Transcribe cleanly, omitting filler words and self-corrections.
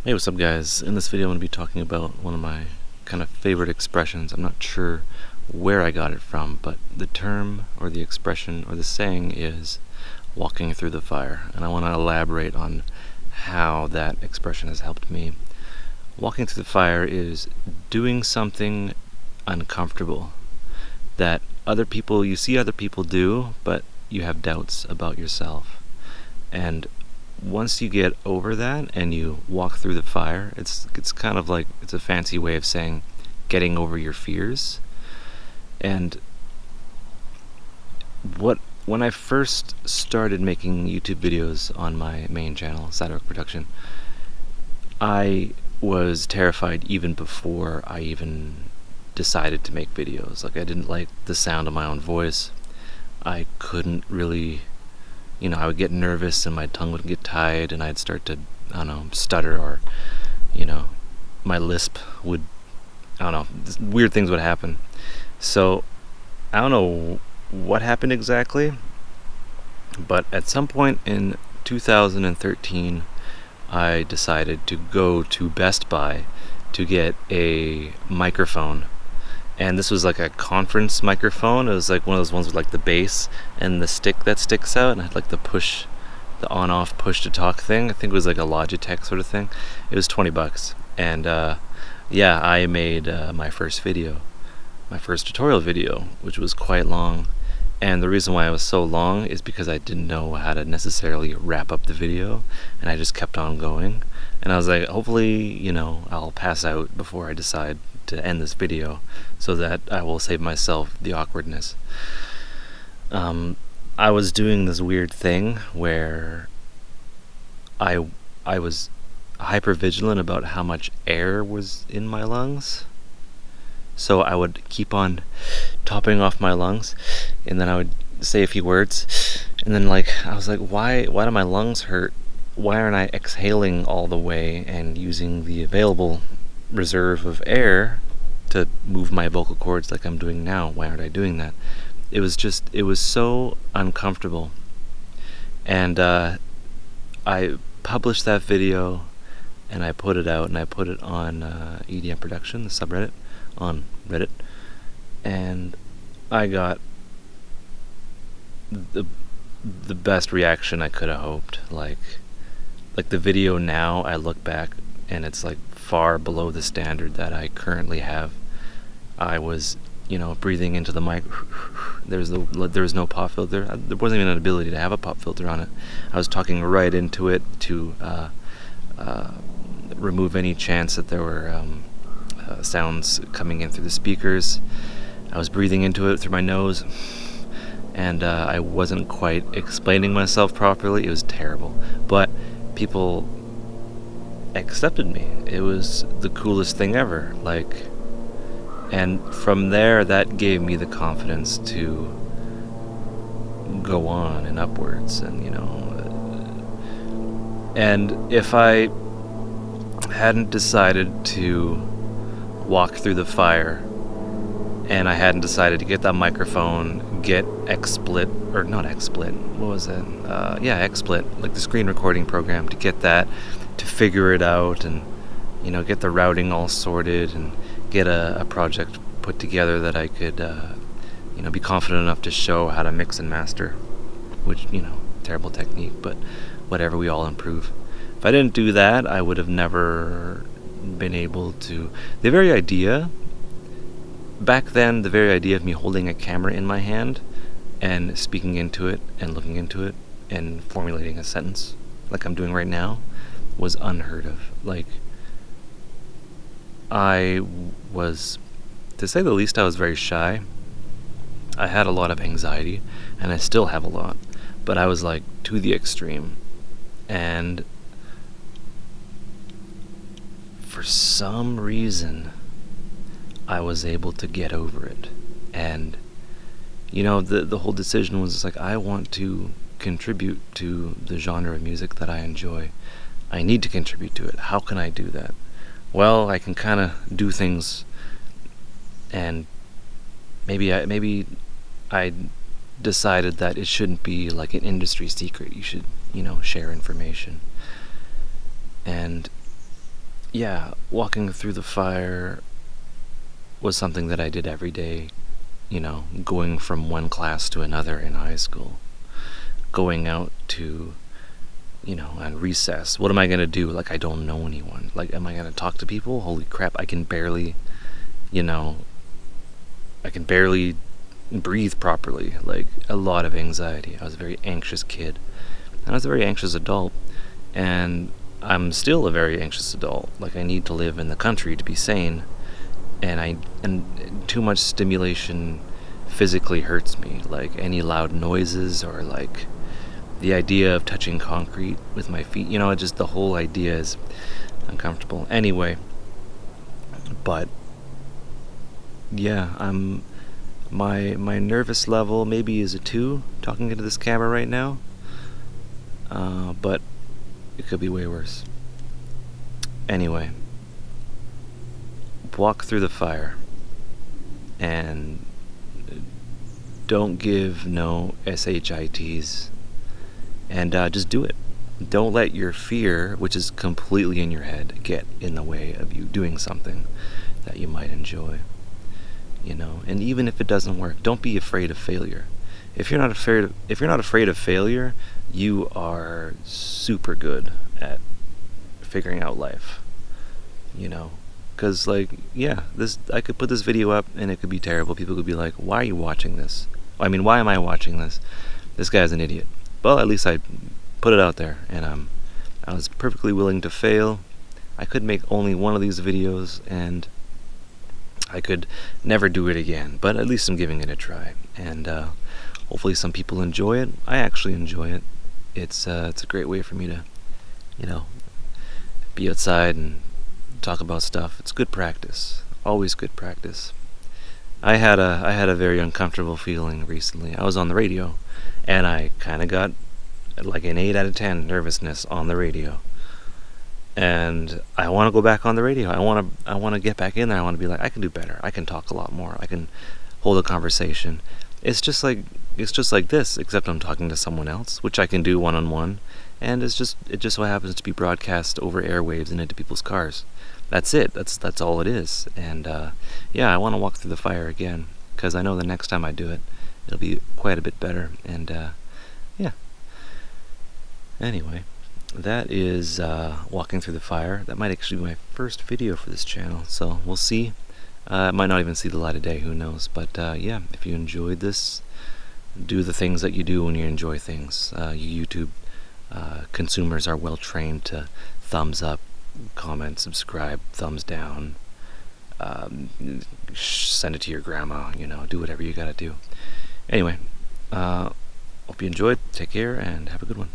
Hey, what's up guys? In this video I'm going to be talking about one of my kind of favorite expressions. I'm not sure where I got it from, but the term or the expression or the saying is walking through the fire, and I want to elaborate on how that expression has helped me. Walking through the fire is doing something uncomfortable that you see other people do, but you have doubts about yourself. And once you get over that and you walk through the fire, it's kind of like, it's a fancy way of saying getting over your fears. And when I first started making YouTube videos on my main channel, Siderock Production, I was terrified even before I even decided to make videos. Like, I didn't like the sound of my own voice. I couldn't really, I would get nervous and my tongue would get tied and I'd start to, stutter, or, my lisp would, weird things would happen. So, I don't know what happened exactly, but at some point in 2013, I decided to go to Best Buy to get a microphone. And this was like a conference microphone. It was like one of those ones with like the base and the stick that sticks out, and I had like the on-off push-to-talk thing. I think it was like a Logitech sort of thing. It was $20, and I made my first tutorial video, which was quite long. And the reason why it was so long is because I didn't know how to necessarily wrap up the video, and I just kept on going. And I was like, hopefully, I'll pass out before I decide to end this video, so that I will save myself the awkwardness. I was doing this weird thing where I was hyper vigilant about how much air was in my lungs. So I would keep on topping off my lungs, and then I would say a few words, and then I was like, why do my lungs hurt? Why aren't I exhaling all the way and using the available reserve of air to move my vocal cords like I'm doing now? Why aren't I doing that? It was so uncomfortable. And I published that video, and I put it out, and I put it on EDM Production, the subreddit, on Reddit, and I got the best reaction I could have hoped. Like the video now, I look back and it's like far below the standard that I currently have. I was, breathing into the mic. There was no pop filter. There wasn't even an ability to have a pop filter on it. I was talking right into it to remove any chance that there were sounds coming in through the speakers. I was breathing into it through my nose, and I wasn't quite explaining myself properly. It was terrible, but people accepted me. It was the coolest thing ever. And from there, that gave me the confidence to go on and upwards, and if I hadn't decided to walk through the fire, and I hadn't decided to get that microphone, get XSplit, or not XSplit, what was it? XSplit, like the screen recording program, to get that, to figure it out, and get the routing all sorted, and get a project put together that I could be confident enough to show how to mix and master, which, terrible technique, but whatever, we all improve. If I didn't do that, I would have never been able to. Back then, the very idea of me holding a camera in my hand and speaking into it and looking into it and formulating a sentence like I'm doing right now was unheard of. I was, to say the least, I was very shy. I had a lot of anxiety, and I still have a lot, but I was to the extreme. And for some reason, I was able to get over it. And the whole decision was I want to contribute to the genre of music that I enjoy. I need to contribute to it. How can I do that? Well, I can kind of do things, and maybe I decided that it shouldn't be like an industry secret. You should, share information. And yeah, walking through the fire was something that I did every day, going from one class to another in high school, going out to, on recess. What am I going to do? Like, I don't know anyone. Like, am I going to talk to people? Holy crap, I can barely, you know, I can barely breathe properly. Like, a lot of anxiety. I was a very anxious kid. And I was a very anxious adult. And I'm still a very anxious adult. Like, I need to live in the country to be sane. And too much stimulation physically hurts me. Like, any loud noises or, like, the idea of touching concrete with my feet, just the whole idea is uncomfortable. Anyway, but yeah, my nervous level maybe is a 2 talking into this camera right now, but it could be way worse. Anyway, walk through the fire and don't give no SHITs, and just do it. Don't let your fear, which is completely in your head, get in the way of you doing something that you might enjoy. And even if it doesn't work, don't be afraid of failure. If you're not afraid of failure, you are super good at figuring out life. Because, like, yeah, I could put this video up and it could be terrible. People could be like, why are you watching this? I mean, why am I watching this? This guy's an idiot. Well, at least I put it out there, and I was perfectly willing to fail. I could make only one of these videos, and I could never do it again, but at least I'm giving it a try, and hopefully some people enjoy it. I actually enjoy it. It's a great way for me to, be outside and talk about stuff. It's good practice. Always good practice. I had a very uncomfortable feeling recently. I was on the radio, and I kind of got like an 8 out of 10 nervousness on the radio. And I want to go back on the radio. I want to get back in there. I want to be like, I can do better. I can talk a lot more. I can hold a conversation. It's just like this, except I'm talking to someone else, which I can do one-on-one, and it just so happens to be broadcast over airwaves and into people's cars. That's it. That's all it is. And yeah, I want to walk through the fire again, because I know the next time I do it, it'll be quite a bit better. And yeah. Anyway, that is walking through the fire. That might actually be my first video for this channel, so we'll see. It might not even see the light of day, who knows. But yeah, if you enjoyed this, do the things that you do when you enjoy things. You YouTube consumers are well trained to thumbs up, comment, subscribe, thumbs down, send it to your grandma, do whatever you gotta do. Anyway, hope you enjoyed. Take care and have a good one.